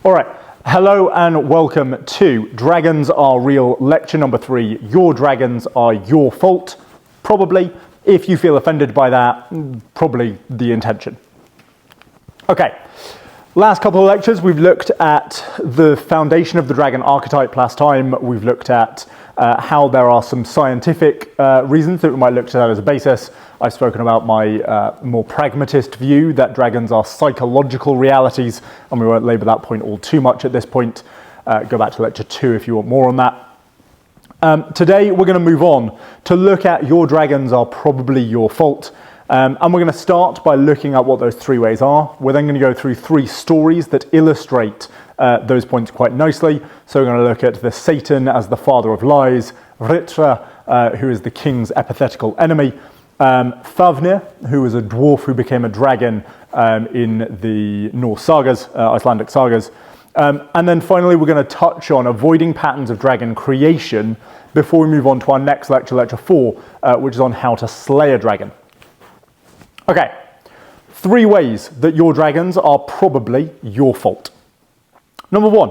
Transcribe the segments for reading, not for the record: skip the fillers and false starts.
All right, hello and welcome to Dragons Are Real, lecture number 3. Your dragons are your fault. Probably, if you feel offended by that, probably the intention. Okay, last couple of lectures we've looked at the foundation of the dragon archetype last time. We've looked at how there are some scientific reasons that we might look to that as a basis. I've spoken about my more pragmatist view that dragons are psychological realities, and we won't labour that point all too much at this point. Go back to lecture 2 if you want more on that. Today we're going to move on to look at your dragons are probably your fault. And we're going to start by looking at what those 3 ways are. We're then going to go through 3 stories that illustrate those points quite nicely. So we're going to look at the Satan as the father of lies, Vritra, who is the king's epithetical enemy, Fafnir, who was a dwarf who became a dragon in the Norse sagas, Icelandic sagas. And then finally we're going to touch on avoiding patterns of dragon creation before we move on to our next lecture, lecture 4, which is on how to slay a dragon. Okay, 3 ways that your dragons are probably your fault. Number 1,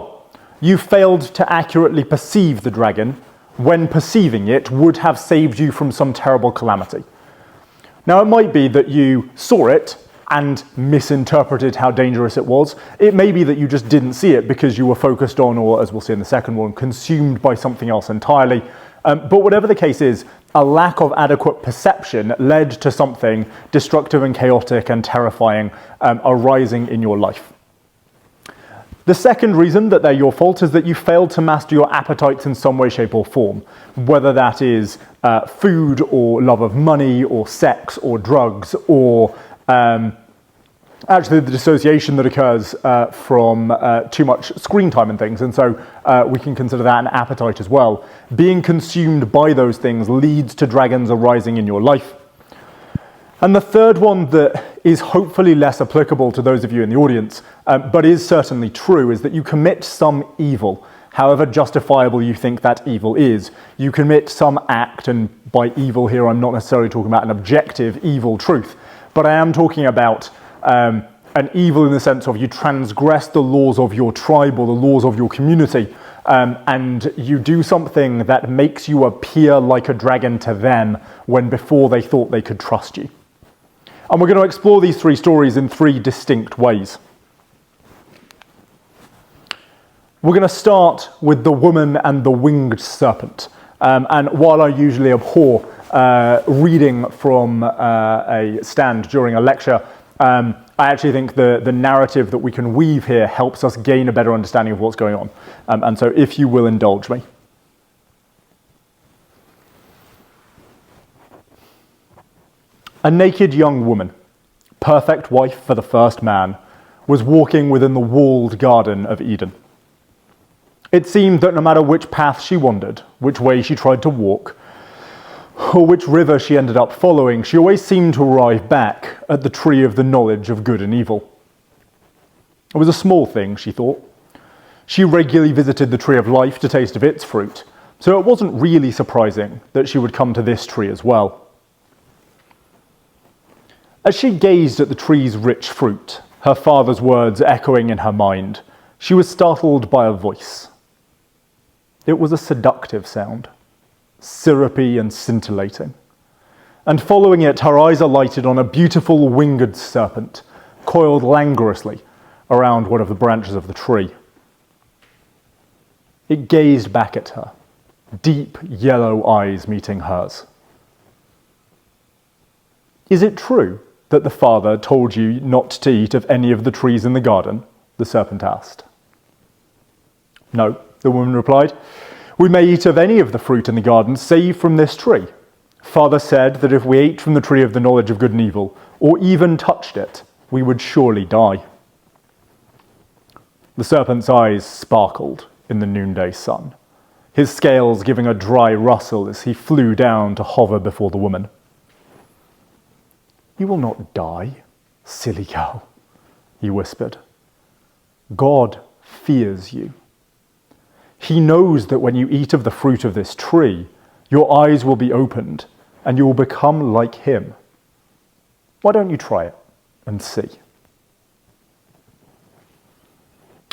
you failed to accurately perceive the dragon when perceiving it would have saved you from some terrible calamity. Now, it might be that you saw it and misinterpreted how dangerous it was. It may be that you just didn't see it because you were focused on, or as we'll see in the second one, consumed by something else entirely. But whatever the case is, a lack of adequate perception led to something destructive and chaotic and terrifying arising in your life. The second reason that they're your fault is that you failed to master your appetites in some way, shape or form, whether that is food or love of money or sex or drugs or actually the dissociation that occurs from too much screen time and things. And so we can consider that an appetite as well. Being consumed by those things leads to dragons arising in your life. And the third one that is hopefully less applicable to those of you in the audience, but is certainly true, is that you commit some evil, however justifiable you think that evil is. You commit some act, and by evil here I'm not necessarily talking about an objective evil truth, but I am talking about an evil in the sense of you transgress the laws of your tribe or the laws of your community, and you do something that makes you appear like a dragon to them when before they thought they could trust you. And we're going to explore these 3 stories in 3 distinct ways. We're going to start with the woman and the winged serpent. And while I usually abhor reading from a stand during a lecture, I actually think the narrative that we can weave here helps us gain a better understanding of what's going on. And so if you will indulge me. A naked young woman, perfect wife for the first man, was walking within the walled garden of Eden. It seemed that no matter which path she wandered, which way she tried to walk, or which river she ended up following, she always seemed to arrive back at the tree of the knowledge of good and evil. It was a small thing, she thought. She regularly visited the tree of life to taste of its fruit, so it wasn't really surprising that she would come to this tree as well. As she gazed at the tree's rich fruit, her father's words echoing in her mind, she was startled by a voice. It was a seductive sound, syrupy and scintillating. And following it, her eyes alighted on a beautiful winged serpent, coiled languorously around one of the branches of the tree. It gazed back at her, deep yellow eyes meeting hers. "Is it true that the father told you not to eat of any of the trees in the garden?" the serpent asked. "No," the woman replied. "We may eat of any of the fruit in the garden, save from this tree. Father said that if we ate from the tree of the knowledge of good and evil, or even touched it, we would surely die." The serpent's eyes sparkled in the noonday sun, his scales giving a dry rustle as he flew down to hover before the woman. "You will not die, silly girl," he whispered. "God fears you. He knows that when you eat of the fruit of this tree, your eyes will be opened and you will become like him. Why don't you try it and see?"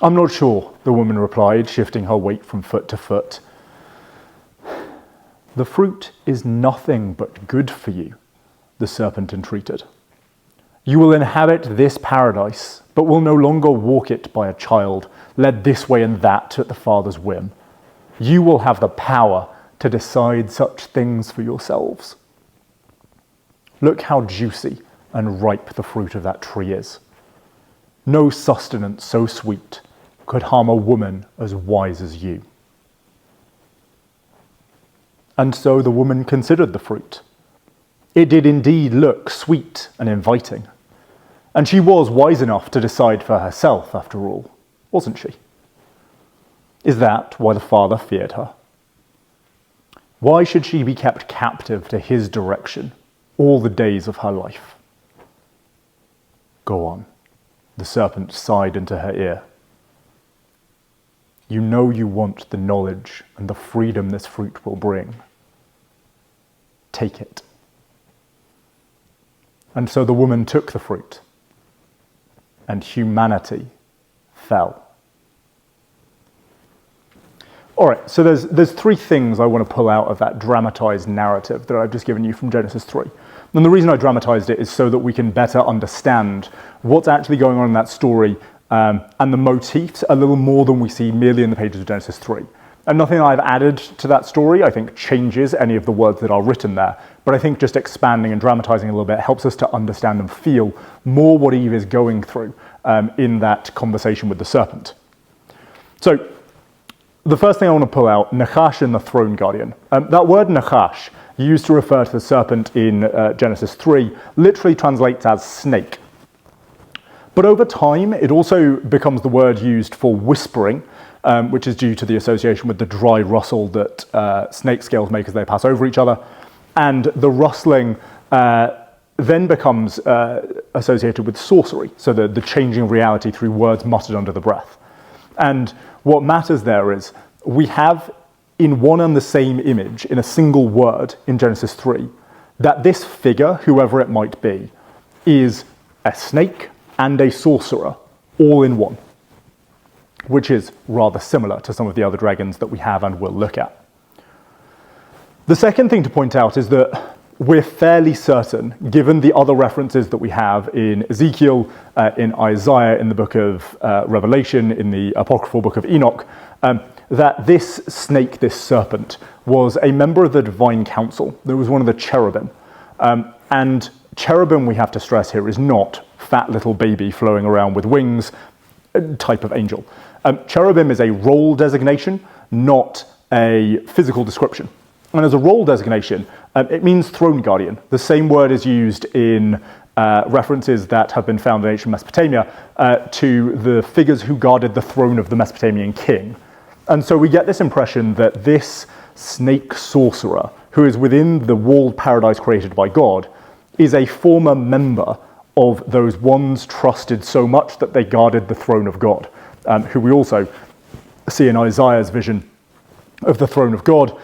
I'm not sure, the woman replied, shifting her weight from foot to foot. The fruit is nothing but good for you, the serpent entreated. You will inhabit this paradise, but will no longer walk it by a child, led this way and that at the father's whim. You will have the power to decide such things for yourselves. Look how juicy and ripe the fruit of that tree is. No sustenance so sweet could harm a woman as wise as you. And so the woman considered the fruit. It did indeed look sweet and inviting. And she was wise enough to decide for herself, after all, wasn't she? Is that why the father feared her? Why should she be kept captive to his direction all the days of her life? Go on, the serpent sighed into her ear. You know you want the knowledge and the freedom this fruit will bring. Take it. And so the woman took the fruit, and humanity fell. All right, so there's three things I want to pull out of that dramatized narrative that I've just given you from Genesis 3. And the reason I dramatized it is so that we can better understand what's actually going on in that story and the motifs a little more than we see merely in the pages of Genesis 3. And nothing I've added to that story, I think, changes any of the words that are written there. But I think just expanding and dramatizing a little bit helps us to understand and feel more what Eve is going through in that conversation with the serpent. So, the first thing I want to pull out, Nachash and the throne guardian. That word Nachash, used to refer to the serpent in Genesis 3, literally translates as snake. But over time, it also becomes the word used for whispering, which is due to the association with the dry rustle that snake scales make as they pass over each other. And the rustling then becomes associated with sorcery, so the changing of reality through words muttered under the breath. And what matters there is we have in one and the same image, in a single word in Genesis 3, that this figure, whoever it might be, is a snake and a sorcerer, all in one, which is rather similar to some of the other dragons that we have and will look at. The second thing to point out is that we're fairly certain, given the other references that we have in Ezekiel, in Isaiah, in the book of Revelation, in the apocryphal book of Enoch, that this snake, this serpent, was a member of the divine council. There was one of the cherubim. And cherubim, we have to stress here, is not fat little baby flowing around with wings type of angel. Cherubim is a role designation, not a physical description. And as a role designation, it means throne guardian. The same word is used in references that have been found in ancient Mesopotamia to the figures who guarded the throne of the Mesopotamian king. And so we get this impression that this snake sorcerer, who is within the walled paradise created by God, is a former member of those ones trusted so much that they guarded the throne of God, who we also see in Isaiah's vision of the throne of God,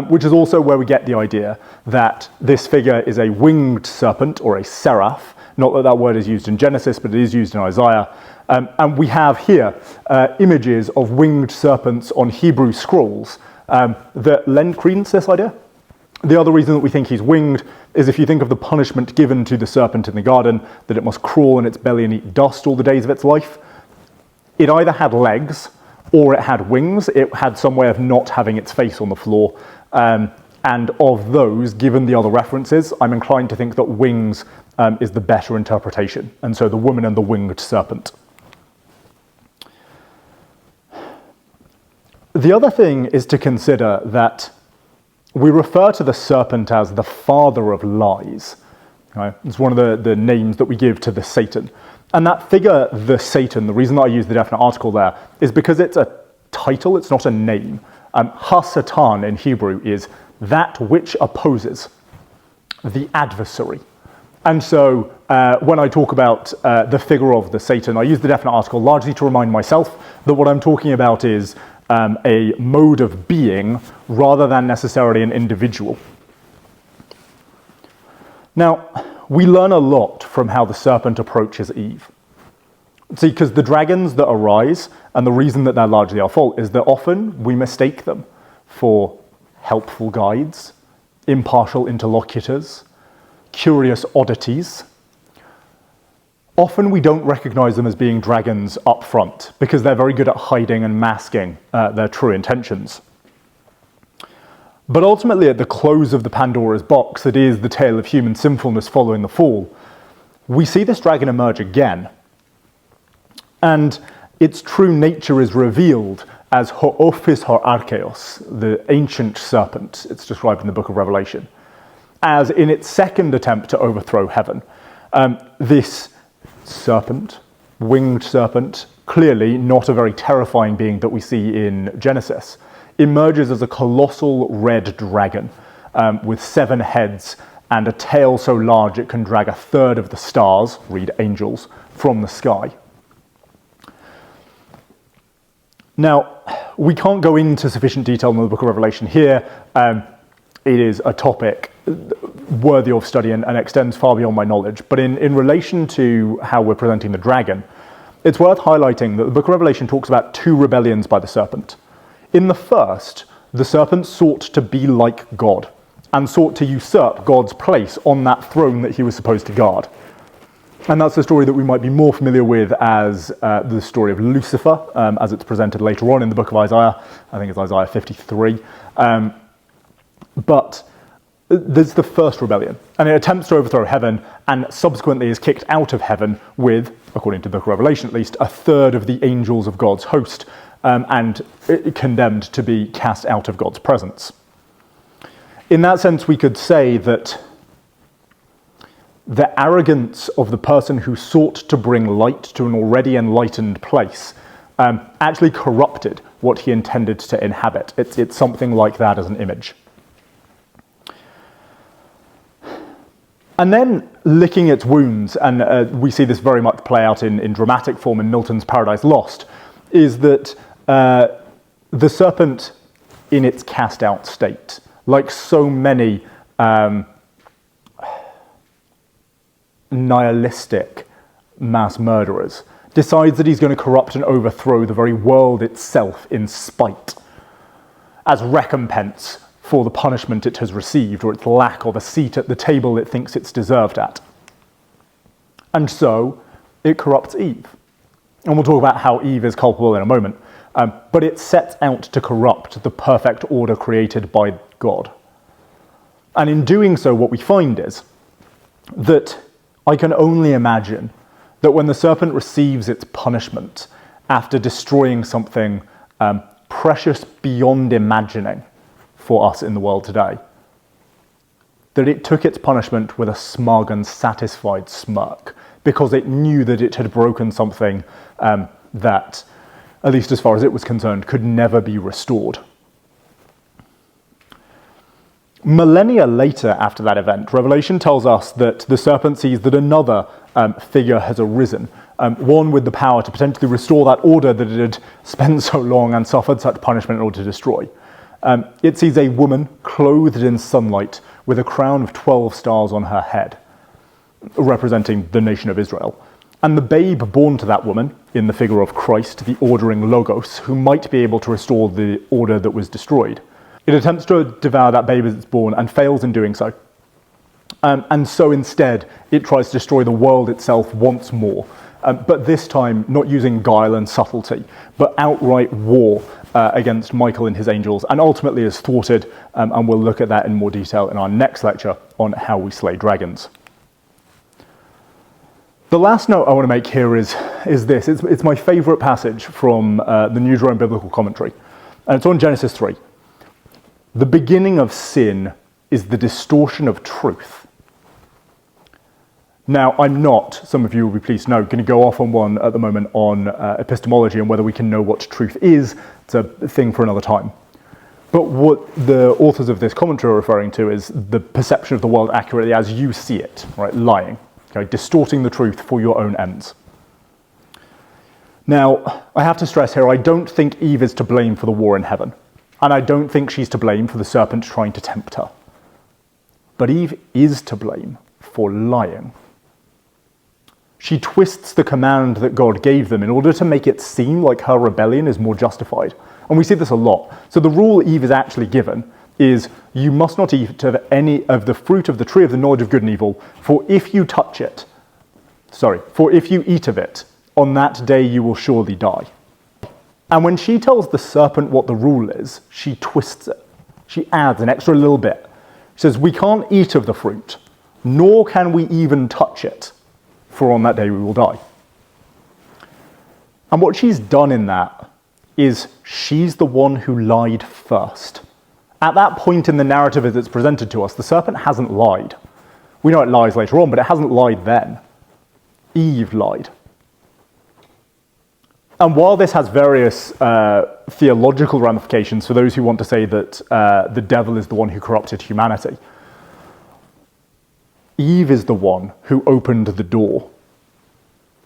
which is also where we get the idea that this figure is a winged serpent or a seraph. Not that that word is used in Genesis, but it is used in Isaiah. And we have here images of winged serpents on Hebrew scrolls that lend credence to this idea. The other reason that we think he's winged is if you think of the punishment given to the serpent in the garden, that it must crawl on its belly and eat dust all the days of its life. It either had legs or it had wings. It had some way of not having its face on the floor. And of those, given the other references, I'm inclined to think that wings is the better interpretation. And so the woman and the winged serpent. The other thing is to consider that we refer to the serpent as the father of lies. Right? It's one of the names that we give to the Satan. And that figure, the Satan, the reason that I use the definite article there is because it's a title, it's not a name. Ha-Satan in Hebrew is that which opposes, the adversary. And so when I talk about the figure of the Satan, I use the definite article largely to remind myself that what I'm talking about is a mode of being rather than necessarily an individual. Now, we learn a lot from how the serpent approaches Eve. See, because the dragons that arise, and the reason that they're largely our fault, is that often we mistake them for helpful guides, impartial interlocutors, curious oddities. Often we don't recognize them as being dragons up front because they're very good at hiding and masking their true intentions. But ultimately, at the close of the Pandora's box, that is the tale of human sinfulness following the fall, we see this dragon emerge again. And its true nature is revealed as Ho'ophis Ha'archeos, the ancient serpent. It's described in the book of Revelation, as in its second attempt to overthrow heaven. This serpent, winged serpent, clearly not a very terrifying being that we see in Genesis, emerges as a colossal red dragon with 7 heads and a tail so large it can drag a third of the stars, read angels, from the sky. Now, we can't go into sufficient detail in the book of Revelation here. It is a topic worthy of study and extends far beyond my knowledge. But in relation to how we're presenting the dragon, it's worth highlighting that the book of Revelation talks about 2 rebellions by the serpent. In the first, the serpent sought to be like God and sought to usurp God's place on that throne that he was supposed to guard. And that's the story that we might be more familiar with as the story of Lucifer, as it's presented later on in the book of Isaiah. I think it's Isaiah 53. But there's the first rebellion, and it attempts to overthrow heaven and subsequently is kicked out of heaven with, according to the book of Revelation at least, a third of the angels of God's host and condemned to be cast out of God's presence. In that sense, we could say that the arrogance of the person who sought to bring light to an already enlightened place actually corrupted what he intended to inhabit. It's something like that as an image. And then licking its wounds, and we see this very much play out in dramatic form in Milton's Paradise Lost, is that the serpent in its cast out state, like so many nihilistic mass murderers, decides that he's going to corrupt and overthrow the very world itself in spite, as recompense for the punishment it has received or its lack of a seat at the table it thinks it's deserved at. And so it corrupts Eve. And we'll talk about how Eve is culpable in a moment. But it sets out to corrupt the perfect order created by God. And in doing so, what we find is that I can only imagine that when the serpent receives its punishment after destroying something precious beyond imagining for us in the world today, that it took its punishment with a smug and satisfied smirk, because it knew that it had broken something that, at least as far as it was concerned, could never be restored. Millennia later after that event, Revelation tells us that the serpent sees that another figure has arisen, one with the power to potentially restore that order that it had spent so long and suffered such punishment in order to destroy. It sees a woman clothed in sunlight with a crown of 12 stars on her head, representing the nation of Israel. And the babe born to that woman, in the figure of Christ, the ordering Logos, who might be able to restore the order that was destroyed. It attempts to devour that babe as it's born and fails in doing so. And so instead, it tries to destroy the world itself once more, but this time not using guile and subtlety, but outright war against Michael and his angels, and ultimately is thwarted, and we'll look at that in more detail in our next lecture on how we slay dragons. The last note I want to make here is this. It's my favourite passage from the New Jerome Biblical Commentary, and it's on Genesis 3. The beginning of sin is the distortion of truth. Now, I'm not, some of you will be pleased to know, going to go off on one at the moment on epistemology and whether we can know what truth is. It's a thing for another time. But what the authors of this commentary are referring to is the perception of the world accurately as you see it, right? Lying, okay? Distorting the truth for your own ends. Now, I have to stress here, I don't think Eve is to blame for the war in heaven. And I don't think she's to blame for the serpent trying to tempt her. But Eve is to blame for lying. She twists the command that God gave them in order to make it seem like her rebellion is more justified. And we see this a lot. So the rule Eve is actually given is, you must not eat of any of the fruit of the tree of the knowledge of good and evil, for if you eat of it, on that day you will surely die. And when she tells the serpent what the rule is, she twists it. She adds an extra little bit. She says, we can't eat of the fruit, nor can we even touch it, for on that day we will die. And what she's done in that is she's the one who lied first. At that point in the narrative as it's presented to us, the serpent hasn't lied. We know it lies later on, but it hasn't lied then. Eve lied. And while this has various theological ramifications for those who want to say that the devil is the one who corrupted humanity, Eve is the one who opened the door.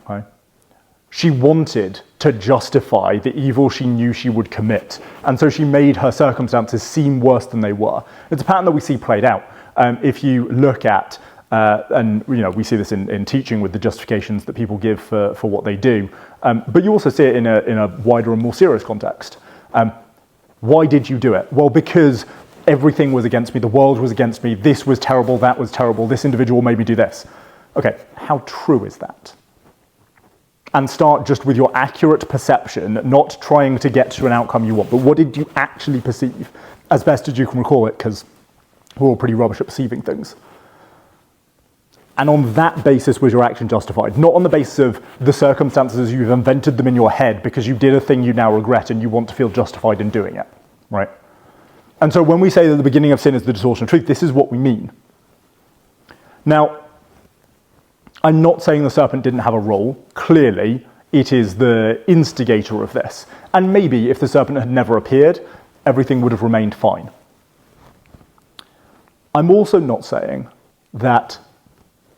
Right? She wanted to justify the evil she knew she would commit, and so she made her circumstances seem worse than they were. It's a pattern that we see played out. If you look at, and we see this in teaching with the justifications that people give for what they do, but you also see it in a wider and more serious context. Why did you do it? Well, because everything was against me, the world was against me, this was terrible, that was terrible, this individual made me do this. Okay, how true is that? And start just with your accurate perception, not trying to get to an outcome you want, but what did you actually perceive, as best as you can recall it, because we're all pretty rubbish at perceiving things. And on that basis was your action justified, not on the basis of the circumstances as you've invented them in your head because you did a thing you now regret and you want to feel justified in doing it, right? And so when we say that the beginning of sin is the distortion of truth, this is what we mean. Now, I'm not saying the serpent didn't have a role. Clearly, it is the instigator of this. And maybe if the serpent had never appeared, everything would have remained fine. I'm also not saying that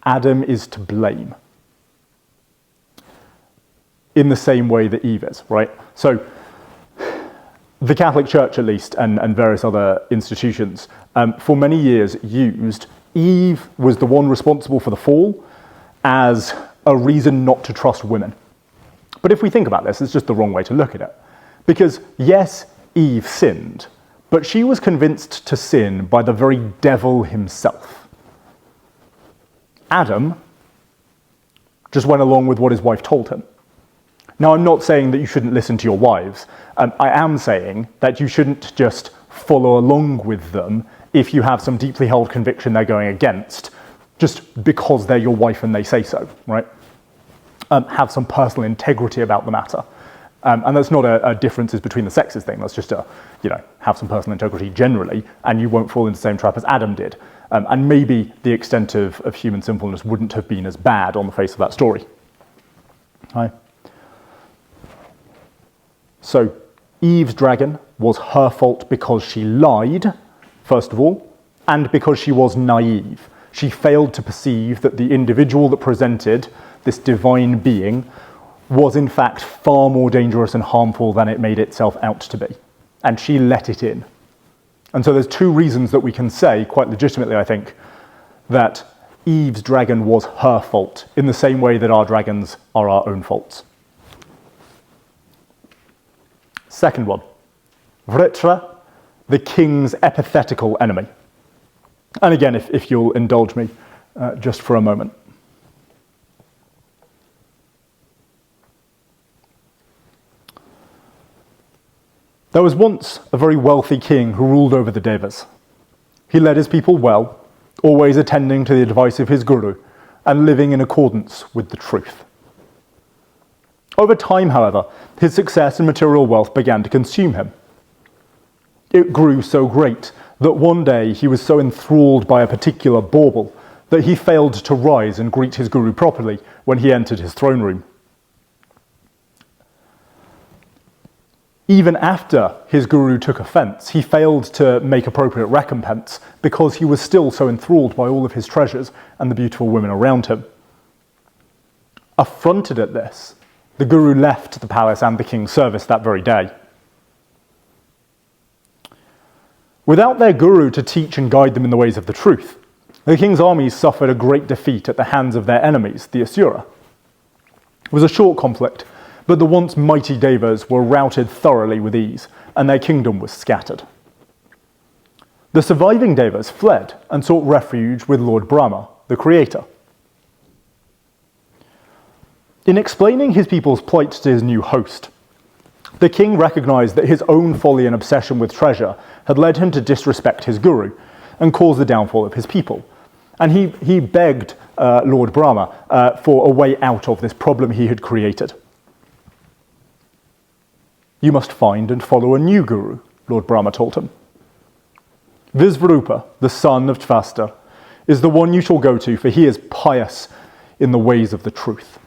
Adam is to blame in the same way that Eve is, right? So the Catholic Church, at least, and various other institutions, for many years used Eve was the one responsible for the fall as a reason not to trust women. But if we think about this, it's just the wrong way to look at it. Because yes, Eve sinned, but she was convinced to sin by the very devil himself. Adam just went along with what his wife told him. Now, I'm not saying that you shouldn't listen to your wives. I am saying that you shouldn't just follow along with them if you have some deeply held conviction they're going against, just because they're your wife and they say so, right? Have some personal integrity about the matter. And that's not a differences between the sexes thing. That's just have some personal integrity generally, and you won't fall into the same trap as Adam did. And maybe the extent of human sinfulness wouldn't have been as bad on the face of that story. Right? So Eve's dragon was her fault because she lied, first of all, and because she was naive. She failed to perceive that the individual that presented this divine being was in fact far more dangerous and harmful than it made itself out to be. And she let it in. And so there's two reasons that we can say, quite legitimately I think, that Eve's dragon was her fault, in the same way that our dragons are our own faults. Second one, Vritra, the king's epithetical enemy. And again, if you'll indulge me just for a moment. There was once a very wealthy king who ruled over the Devas. He led his people well, always attending to the advice of his guru and living in accordance with the truth. Over time, however, his success and material wealth began to consume him. It grew so great that one day he was so enthralled by a particular bauble that he failed to rise and greet his guru properly when he entered his throne room. Even after his guru took offense, he failed to make appropriate recompense because he was still so enthralled by all of his treasures and the beautiful women around him. Affronted at this, the guru left the palace and the king's service that very day. Without their guru to teach and guide them in the ways of the truth, the king's armies suffered a great defeat at the hands of their enemies, the Asura. It was a short conflict, but the once mighty Devas were routed thoroughly with ease, and their kingdom was scattered. The surviving Devas fled and sought refuge with Lord Brahma, the creator. In explaining his people's plight to his new host, the king recognized that his own folly and obsession with treasure had led him to disrespect his guru and cause the downfall of his people. And he begged Lord Brahma for a way out of this problem he had created. You must find and follow a new guru, Lord Brahma told him. Visvarupa, the son of Tvasta, is the one you shall go to, for he is pious in the ways of the truth.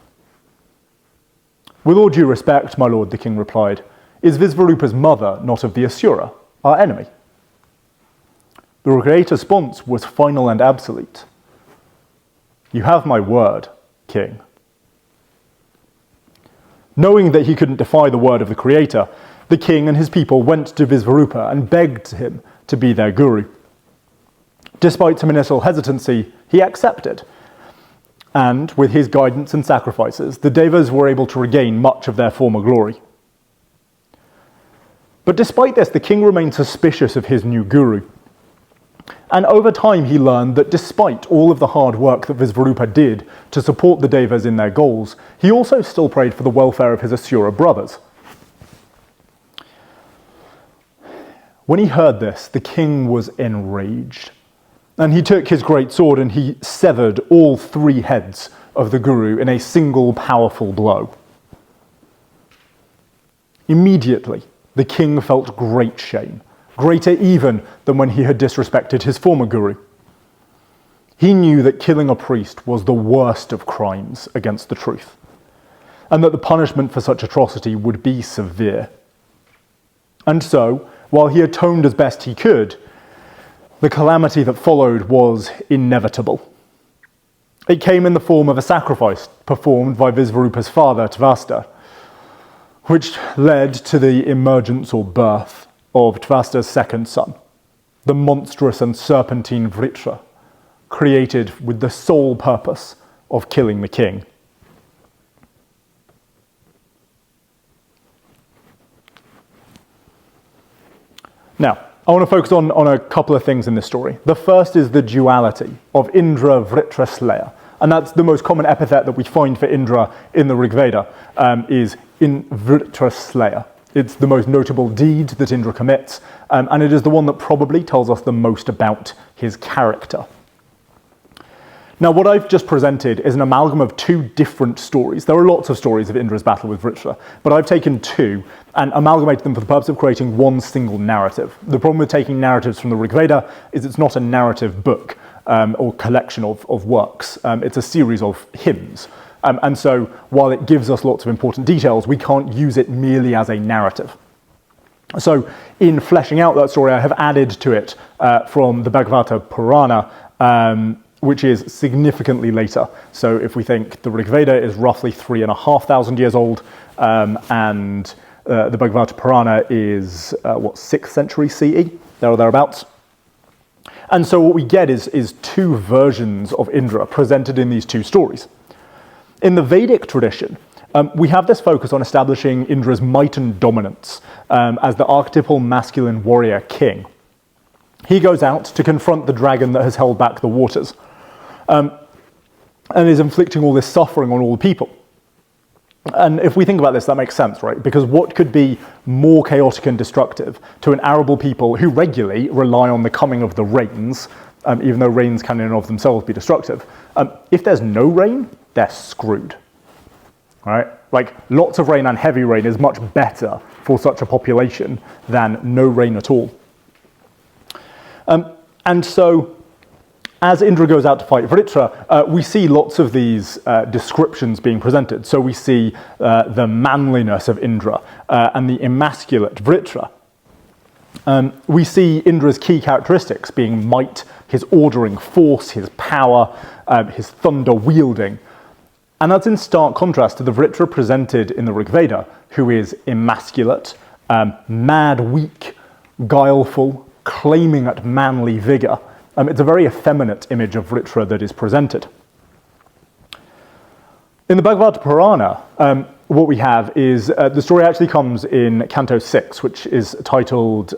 With all due respect, my lord, the king replied, is Visvarupa's mother not of the Asura, our enemy? The creator's response was final and absolute. You have my word, king. Knowing that he couldn't defy the word of the creator, the king and his people went to Visvarupa and begged him to be their guru. Despite some initial hesitancy, he accepted. And with his guidance and sacrifices, the Devas were able to regain much of their former glory. But despite this, the king remained suspicious of his new guru. And over time he learned that despite all of the hard work that Visvarupa did to support the Devas in their goals, he also still prayed for the welfare of his Asura brothers. When he heard this, the king was enraged. And he took his great sword and he severed all 3 heads of the guru in a single powerful blow. Immediately, the king felt great shame, greater even than when he had disrespected his former guru. He knew that killing a priest was the worst of crimes against the truth, and that the punishment for such atrocity would be severe. And so, while he atoned as best he could, the calamity that followed was inevitable. It came in the form of a sacrifice performed by Visvarupa's father, Tvasta, which led to the emergence or birth of Tvasta's second son, the monstrous and serpentine Vritra, created with the sole purpose of killing the king. Now, I want to focus on a couple of things in this story. The first is the duality of Indra Vritra Slayer. And that's the most common epithet that we find for Indra in the Rig Veda, is in Vritra Slayer. It's the most notable deed that Indra commits, and it is the one that probably tells us the most about his character. Now, what I've just presented is an amalgam of 2 different stories. There are lots of stories of Indra's battle with Vritra, but I've taken 2 and amalgamated them for the purpose of creating one single narrative. The problem with taking narratives from the Rig Veda is it's not a narrative book or collection of works. It's a series of hymns. And so while it gives us lots of important details, we can't use it merely as a narrative. So in fleshing out that story, I have added to it from the Bhagavata Purana, which is significantly later. So if we think the Rig Veda is roughly 3,500 years old, and the Bhagavata Purana is, 6th century CE, there or thereabouts. And so what we get is 2 versions of Indra presented in these 2 stories. In the Vedic tradition, we have this focus on establishing Indra's might and dominance as the archetypal masculine warrior king. He goes out to confront the dragon that has held back the waters, and is inflicting all this suffering on all the people. And if we think about this, that makes sense, right? Because what could be more chaotic and destructive to an arable people who regularly rely on the coming of the rains, even though rains can in and of themselves be destructive? If there's no rain, they're screwed, right? Like, lots of rain and heavy rain is much better for such a population than no rain at all. And so, as Indra goes out to fight Vritra, we see lots of these descriptions being presented. So we see the manliness of Indra and the emasculate Vritra. We see Indra's key characteristics being might, his ordering force, his power, his thunder wielding. And that's in stark contrast to the Vritra presented in the Rig Veda, who is emasculate, mad, weak, guileful, claiming at manly vigor. It's a very effeminate image of Vritra that is presented. In the Bhagavata Purana, what we have is the story actually comes in Canto 6, which is titled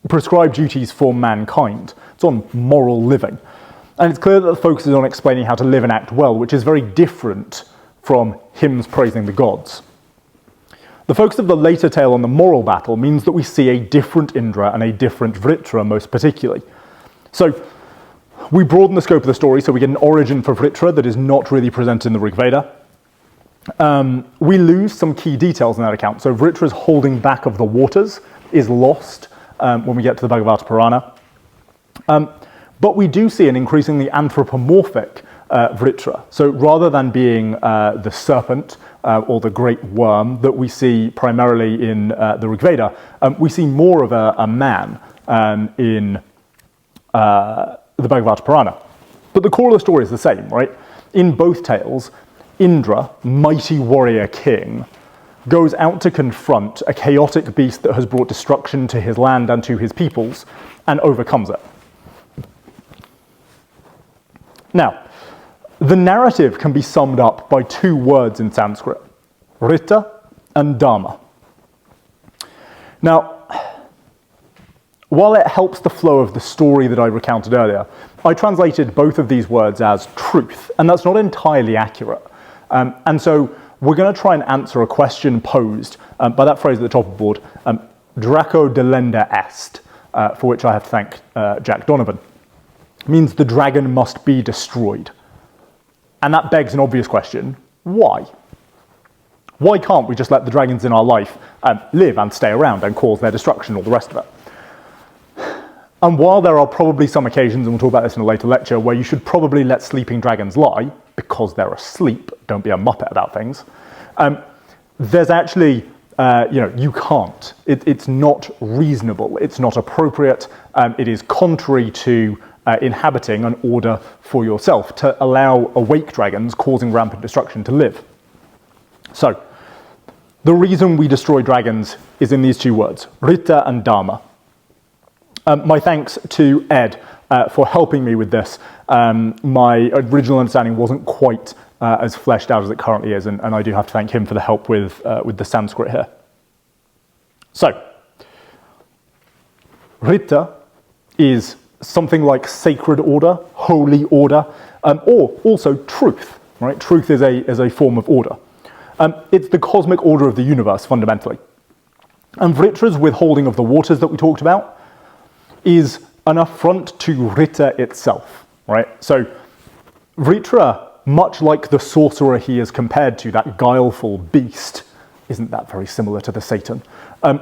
Prescribed Duties for Mankind. It's on moral living. And it's clear that the focus is on explaining how to live and act well, which is very different from hymns praising the gods. The focus of the later tale on the moral battle means that we see a different Indra and a different Vritra most particularly. So we broaden the scope of the story so we get an origin for Vritra that is not really presented in the Rig Veda. We lose some key details in that account. So Vritra's holding back of the waters is lost when we get to the Bhagavata Purana. But we do see an increasingly anthropomorphic Vritra. So rather than being the serpent or the great worm that we see primarily in the Rig Veda, we see more of a man in the Bhagavata Purana. But the core of the story is the same, right? In both tales, Indra, mighty warrior king, goes out to confront a chaotic beast that has brought destruction to his land and to his peoples, and overcomes it. Now, the narrative can be summed up by two words in Sanskrit, Rita and Dharma. Now, while it helps the flow of the story that I recounted earlier, I translated both of these words as truth, and that's not entirely accurate. And so we're going to try and answer a question posed by that phrase at the top of the board, Draco delenda est, for which I have to thank Jack Donovan. It means the dragon must be destroyed. And that begs an obvious question, why? Why can't we just let the dragons in our life live and stay around and cause their destruction, all the rest of it? And while there are probably some occasions, and we'll talk about this in a later lecture, where you should probably let sleeping dragons lie, because they're asleep, don't be a muppet about things, there's actually, you can't. It's not reasonable, it's not appropriate, it is contrary to inhabiting an order for yourself, to allow awake dragons causing rampant destruction to live. So, the reason we destroy dragons is in these two words, Rita and Dharma. My thanks to Ed for helping me with this. My original understanding wasn't quite as fleshed out as it currently is, and I do have to thank him for the help with the Sanskrit here. So, Rita is something like sacred order, holy order, or also truth. Right? Truth is a form of order. It's the cosmic order of the universe, fundamentally. And Vritra's withholding of the waters that we talked about is an affront to Rita itself, right? So Vritra, much like the sorcerer he is compared to, that guileful beast, isn't that very similar to the Satan?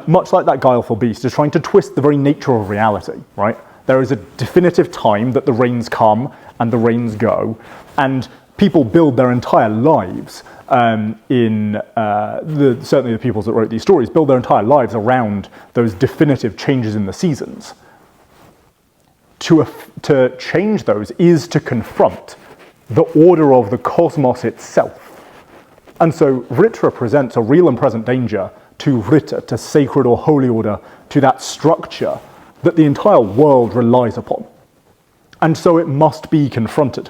Much like that guileful beast is trying to twist the very nature of reality, right? There is a definitive time that the rains come and the rains go, and people build their entire lives certainly the peoples that wrote these stories build their entire lives around those definitive changes in the seasons. To change those is to confront the order of the cosmos itself. And so Vritra presents a real and present danger to Vrita, to sacred or holy order, to that structure that the entire world relies upon. And so it must be confronted.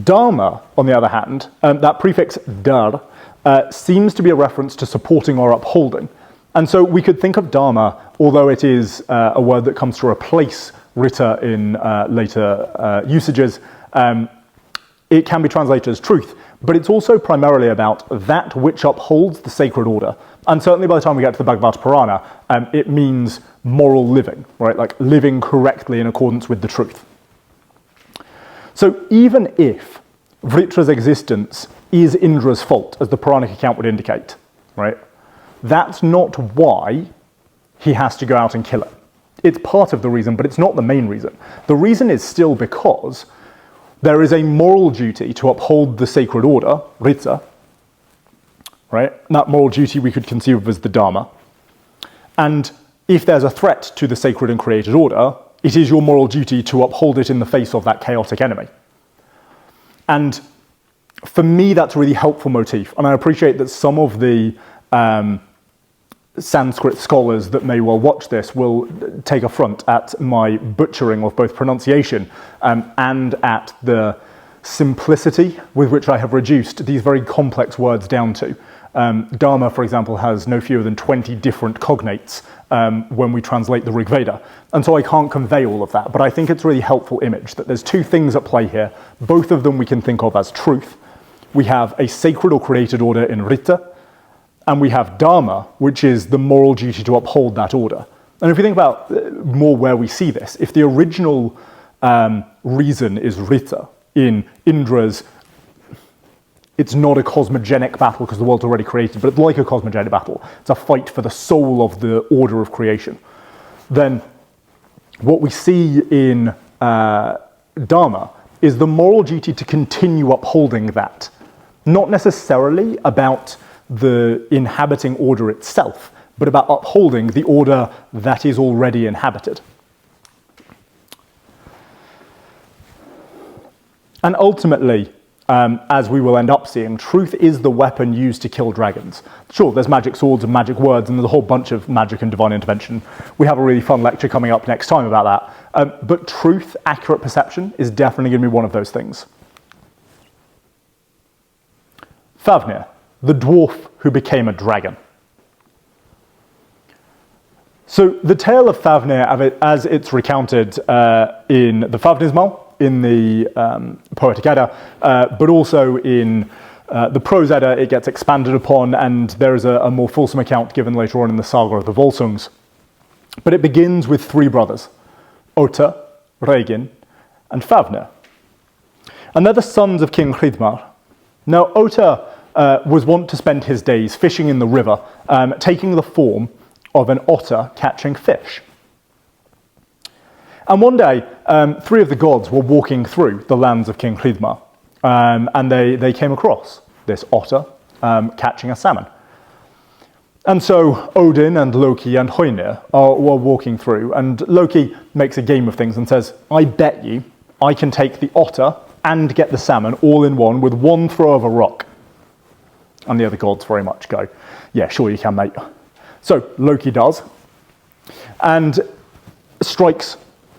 Dharma, on the other hand, that prefix dar, seems to be a reference to supporting or upholding. And so we could think of dharma, although it is a word that comes to replace Rita in later usages, it can be translated as truth, but it's also primarily about that which upholds the sacred order. And certainly by the time we get to the Bhagavata Purana, it means moral living, right? Like living correctly in accordance with the truth. So even if Vritra's existence is Indra's fault, as the Puranic account would indicate, right? That's not why he has to go out and kill it. It's part of the reason, but it's not the main reason. The reason is still because there is a moral duty to uphold the sacred order, Rita, right? That moral duty we could conceive of as the Dharma. And if there's a threat to the sacred and created order, it is your moral duty to uphold it in the face of that chaotic enemy. And for me, that's a really helpful motif. And I appreciate that some of the Sanskrit scholars that may well watch this will take affront at my butchering of both pronunciation and at the simplicity with which I have reduced these very complex words down to. Dharma, for example, has no fewer than 20 different cognates when we translate the Rig Veda. And so I can't convey all of that, but I think it's a really helpful image that there's two things at play here. Both of them we can think of as truth. We have a sacred or created order in Rita, and we have dharma, which is the moral duty to uphold that order. And if you think about more where we see this, if the original reason is Rita in Indra's, it's not a cosmogenic battle because the world's already created, but it's like a cosmogenic battle. It's a fight for the soul of the order of creation. Then what we see in dharma is the moral duty to continue upholding that. Not necessarily about the inhabiting order itself, but about upholding the order that is already inhabited. And ultimately, as we will end up seeing, truth is the weapon used to kill dragons. Sure, there's magic swords and magic words, and there's a whole bunch of magic and divine intervention. We have a really fun lecture coming up next time about that. But truth, accurate perception, is definitely going to be one of those things. Fafnir, the dwarf who became a dragon. So the tale of Fafnir, as it's recounted in the Fafnirsmal, in the Poetic Edda, but also in the Prose Edda, it gets expanded upon, and there is a more fulsome account given later on in the saga of the Volsungs. But it begins with three brothers, Ota, Regin, and Fafnir. And they're the sons of King Hridmar. Now, Ota was wont to spend his days fishing in the river, taking the form of an otter catching fish. And one day, three of the gods were walking through the lands of King Hridmar, and they came across this otter catching a salmon. And so Odin and Loki and Hoenir were walking through, and Loki makes a game of things and says, I bet you I can take the otter and get the salmon all in one with one throw of a rock. And the other gods very much go, yeah, sure you can, mate. So Loki does, and strikes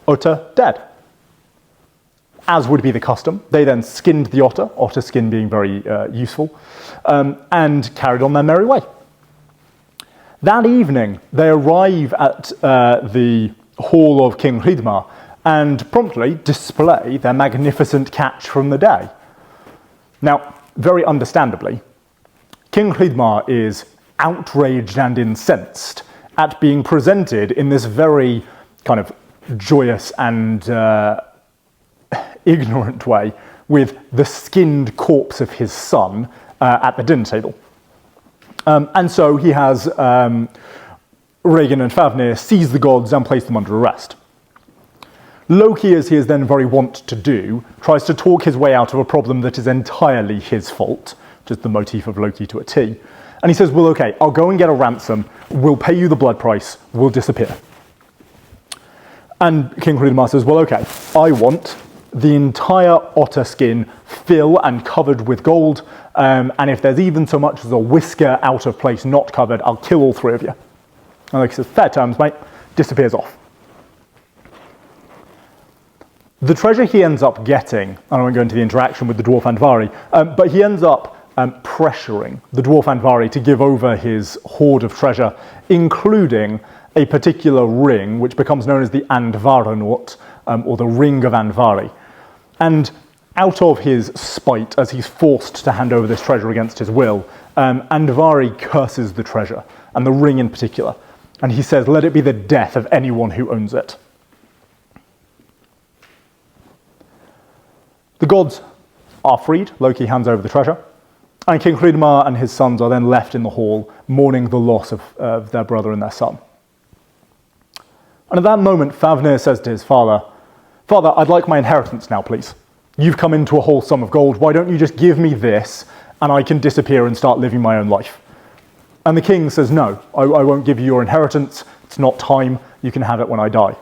Otter dead. As would be the custom, they then skinned the otter skin being very useful, and carried on their merry way. That evening, they arrive at the hall of King Hridmar and promptly display their magnificent catch from the day. Now, very understandably, King Hridmar is outraged and incensed at being presented in this very kind of joyous and ignorant way with the skinned corpse of his son at the dinner table. And so he has Regin and Fafnir seize the gods and place them under arrest. Loki, as he is then very wont to do, tries to talk his way out of a problem that is entirely his fault, which is the motif of Loki to a T. And he says, well, okay, I'll go and get a ransom, we'll pay you the blood price, we'll disappear. And King Hridmar says, well, okay, I want the entire otter skin fill and covered with gold, and if there's even so much as a whisker out of place not covered, I'll kill all three of you. And Loki says, fair terms, mate, disappears off. The treasure he ends up getting, I won't go into the interaction with the dwarf Andvari, but he ends up pressuring the dwarf Andvari to give over his hoard of treasure, including a particular ring, which becomes known as the Andvaranaut, or the Ring of Andvari. And out of his spite, as he's forced to hand over this treasure against his will, Andvari curses the treasure, and the ring in particular. And he says, let it be the death of anyone who owns it. The gods are freed, Loki hands over the treasure, and King Hridmar and his sons are then left in the hall, mourning the loss of their brother and their son. And at that moment, Fafnir says to his father, Father, I'd like my inheritance now, please. You've come into a whole sum of gold, why don't you just give me this, and I can disappear and start living my own life? And the king says, no, I won't give you your inheritance, it's not time, you can have it when I die.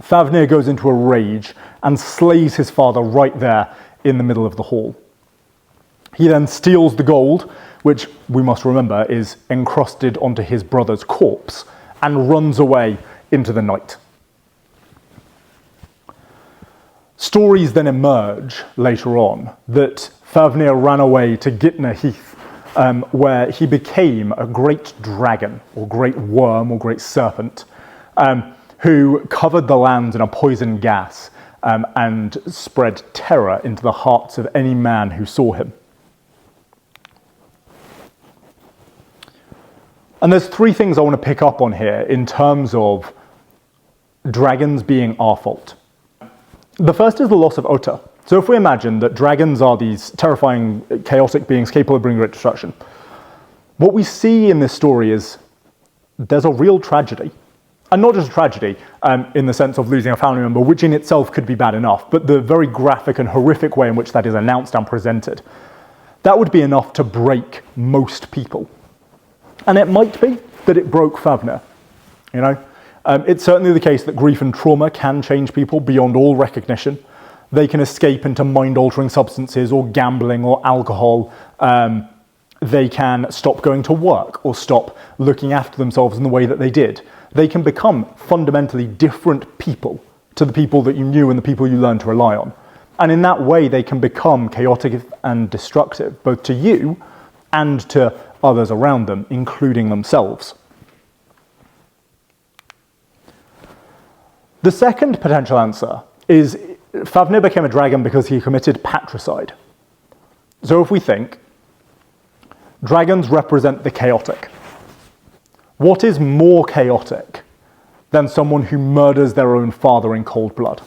Fafnir goes into a rage and slays his father right there in the middle of the hall. He then steals the gold, which we must remember is encrusted onto his brother's corpse and runs away into the night. Stories then emerge later on that Fafnir ran away to Gitna Heath, where he became a great dragon, or great worm, or great serpent, who covered the land in a poison gas and spread terror into the hearts of any man who saw him. And there's three things I want to pick up on here in terms of dragons being our fault. The first is the loss of Ota. So if we imagine that dragons are these terrifying, chaotic beings capable of bringing great destruction, what we see in this story is there's a real tragedy. And not just a tragedy in the sense of losing a family member, which in itself could be bad enough, but the very graphic and horrific way in which that is announced and presented. That would be enough to break most people. And it might be that it broke Fafnir, you know? It's certainly the case that grief and trauma can change people beyond all recognition. They can escape into mind-altering substances or gambling or alcohol. They can stop going to work or stop looking after themselves in the way that they did. They can become fundamentally different people to the people that you knew and the people you learned to rely on. And in that way, they can become chaotic and destructive, both to you and to others around them, including themselves. The second potential answer is Fafnir became a dragon because he committed patricide. So if we think, dragons represent the chaotic. What is more chaotic than someone who murders their own father in cold blood?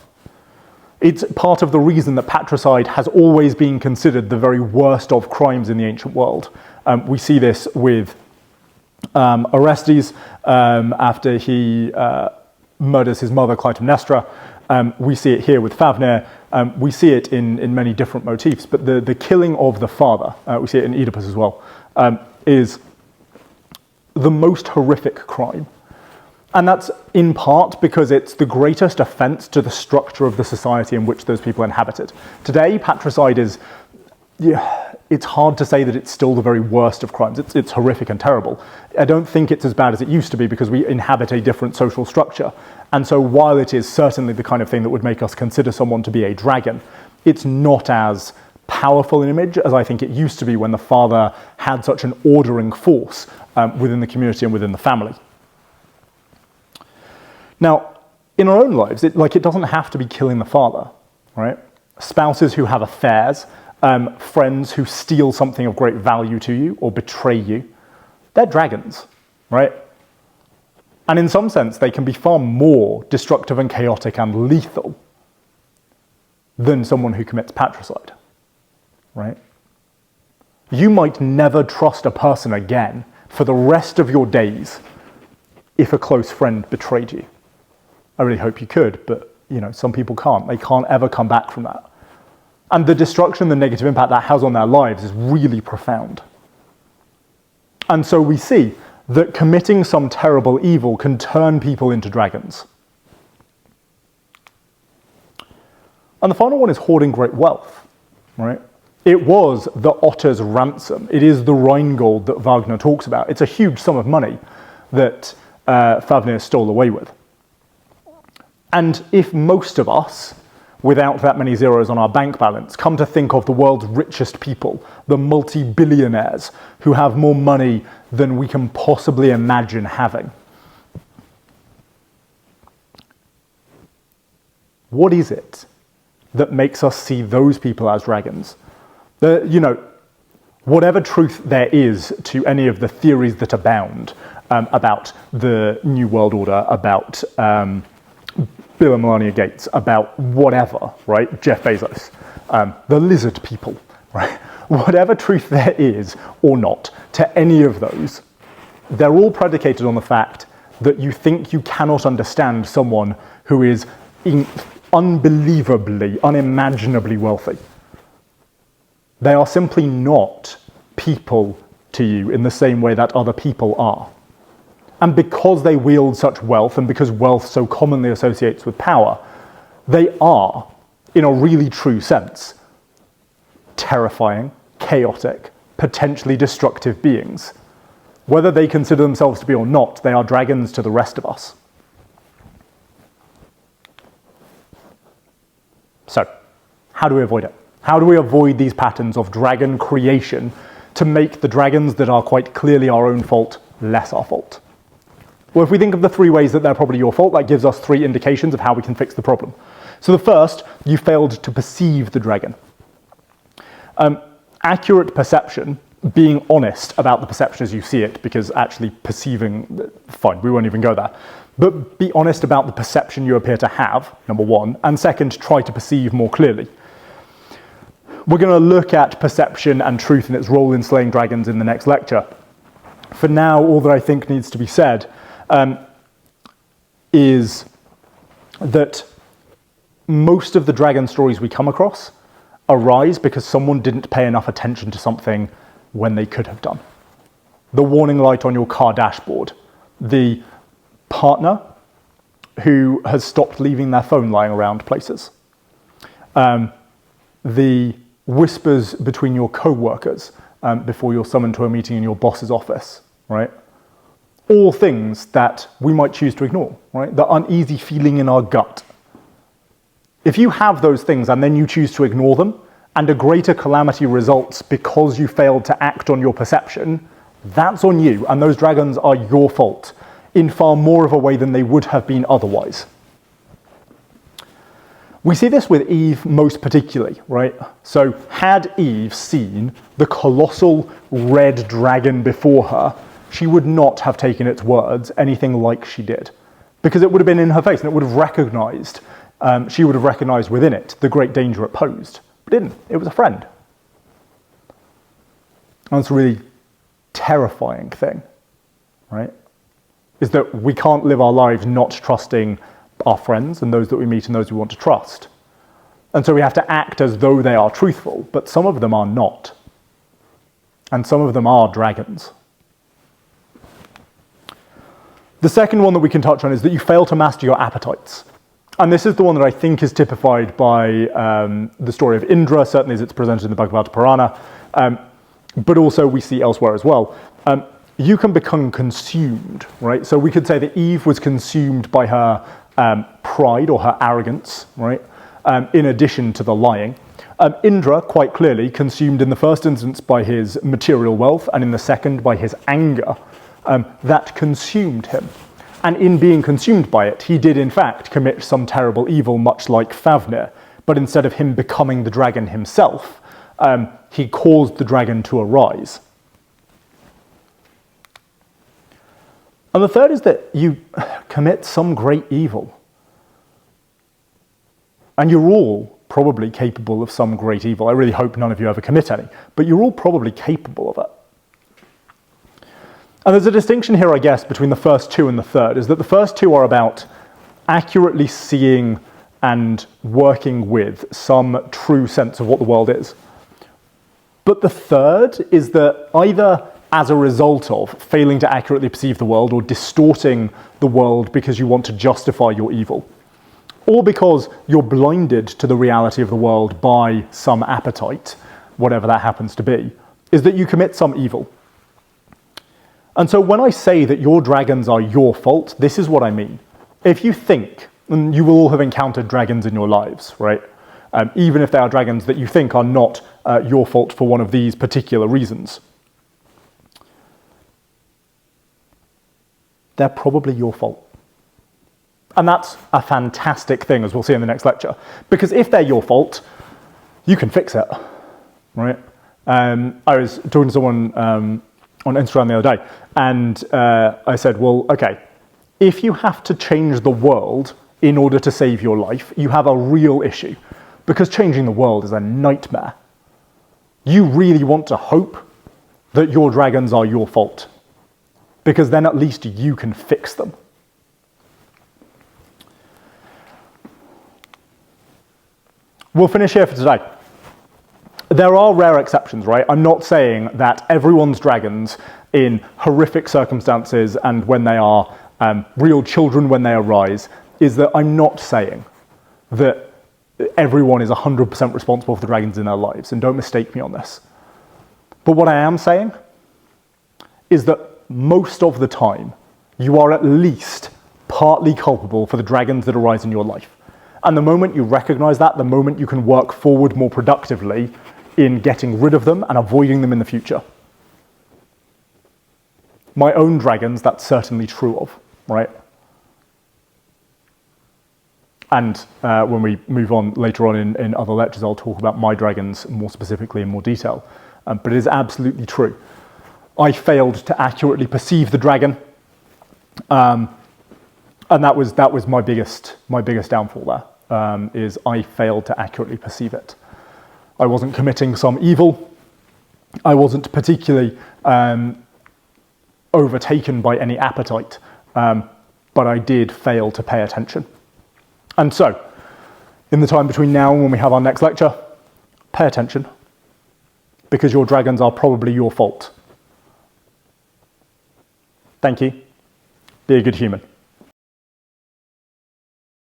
It's part of the reason that patricide has always been considered the very worst of crimes in the ancient world. We see this with Orestes after he murders his mother Clytemnestra. We see it here with Fafnir. We see it in many different motifs, but the killing of the father, we see it in Oedipus as well, is the most horrific crime. And that's in part because it's the greatest offence to the structure of the society in which those people inhabited. Today, patricide is, it's hard to say that it's still the very worst of crimes. It's horrific and terrible. I don't think it's as bad as it used to be because we inhabit a different social structure. And so while it is certainly the kind of thing that would make us consider someone to be a dragon, it's not as powerful an image as I think it used to be when the father had such an ordering force within the community and within the family. Now, in our own lives, it doesn't have to be killing the father, right? Spouses who have affairs, friends who steal something of great value to you or betray you, they're dragons, right? And in some sense, they can be far more destructive and chaotic and lethal than someone who commits patricide, right? You might never trust a person again for the rest of your days if a close friend betrayed you. I really hope you could, but some people can't. They can't ever come back from that. And the destruction, the negative impact that has on their lives is really profound. And so we see that committing some terrible evil can turn people into dragons. And the final one is hoarding great wealth, right? It was the otter's ransom. It is the Rheingold that Wagner talks about. It's a huge sum of money that Fafnir stole away with. And if most of us, without that many zeros on our bank balance, come to think of the world's richest people, the multi-billionaires who have more money than we can possibly imagine having, what is it that makes us see those people as dragons? Whatever truth there is to any of the theories that abound about the New World Order, about Bill and Melania Gates, about whatever, right? Jeff Bezos, the lizard people, right? Whatever truth there is or not to any of those, they're all predicated on the fact that you think you cannot understand someone who is unbelievably, unimaginably wealthy. They are simply not people to you in the same way that other people are. And because they wield such wealth, and because wealth so commonly associates with power, they are, in a really true sense, terrifying, chaotic, potentially destructive beings. Whether they consider themselves to be or not, they are dragons to the rest of us. So, how do we avoid it? How do we avoid these patterns of dragon creation to make the dragons that are quite clearly our own fault less our fault? Well, if we think of the 3 ways that they're probably your fault, that gives us 3 indications of how we can fix the problem. So the first, you failed to perceive the dragon. Accurate perception, being honest about the perception as you see it, because actually perceiving, fine, we won't even go there. But be honest about the perception you appear to have, number 1, and second, try to perceive more clearly. We're going to look at perception and truth and its role in slaying dragons in the next lecture. For now, all that I think needs to be said is that most of the dragon stories we come across arise because someone didn't pay enough attention to something when they could have done. The warning light on your car dashboard, the partner who has stopped leaving their phone lying around places, the whispers between your co-workers before you're summoned to a meeting in your boss's office, right? All things that we might choose to ignore, right? The uneasy feeling in our gut. If you have those things and then you choose to ignore them, and a greater calamity results because you failed to act on your perception, that's on you, and those dragons are your fault, in far more of a way than they would have been otherwise. We see this with Eve most particularly, right? So had Eve seen the colossal red dragon before her, she would not have taken its words anything like she did, because it would have been in her face and it would have recognized, she would have recognized within it the great danger it posed. But it didn't, it was a friend. And that's a really terrifying thing, right? Is that we can't live our lives not trusting our friends and those that we meet and those we want to trust. And so we have to act as though they are truthful, but some of them are not. And some of them are dragons. The second one that we can touch on is that you fail to master your appetites. And this is the one that I think is typified by the story of Indra, certainly as it's presented in the Bhagavata Purana, but also we see elsewhere as well. You can become consumed, right? So we could say that Eve was consumed by her pride or her arrogance, right? In addition to the lying. Indra, quite clearly, consumed in the first instance by his material wealth and in the second by his anger. That consumed him. And in being consumed by it, he did in fact commit some terrible evil, much like Fafnir. But instead of him becoming the dragon himself, he caused the dragon to arise. And the third is that you commit some great evil. And you're all probably capable of some great evil. I really hope none of you ever commit any, but you're all probably capable of it. And there's a distinction here, I guess, between the first 2 and the third, is that the first 2 are about accurately seeing and working with some true sense of what the world is. But the third is that either as a result of failing to accurately perceive the world or distorting the world because you want to justify your evil, or because you're blinded to the reality of the world by some appetite, whatever that happens to be, is that you commit some evil. And so when I say that your dragons are your fault, this is what I mean. If you think, and you will all have encountered dragons in your lives, right? Even if they are dragons that you think are not your fault for one of these particular reasons, they're probably your fault. And that's a fantastic thing, as we'll see in the next lecture. Because if they're your fault, you can fix it, right? I was talking to someone on Instagram the other day, and I said, well, okay, if you have to change the world in order to save your life, you have a real issue, because changing the world is a nightmare. You really want to hope that your dragons are your fault, because then at least you can fix them. We'll finish here for today. There are rare exceptions, right? I'm not saying that everyone's dragons in horrific circumstances and when they are real children when they arise, is that I'm not saying that everyone is 100% responsible for the dragons in their lives, and don't mistake me on this. But what I am saying is that most of the time, you are at least partly culpable for the dragons that arise in your life. And the moment you recognize that, the moment you can work forward more productively in getting rid of them and avoiding them in the future. My own dragons, that's certainly true of, right? And when we move on later on in other lectures, I'll talk about my dragons more specifically in more detail. But it is absolutely true. I failed to accurately perceive the dragon, and that was my biggest downfall there. Is I failed to accurately perceive it. I wasn't committing some evil. I wasn't particularly overtaken by any appetite, but I did fail to pay attention. And so, in the time between now and when we have our next lecture, pay attention, because your dragons are probably your fault. Thank you. Be a good human.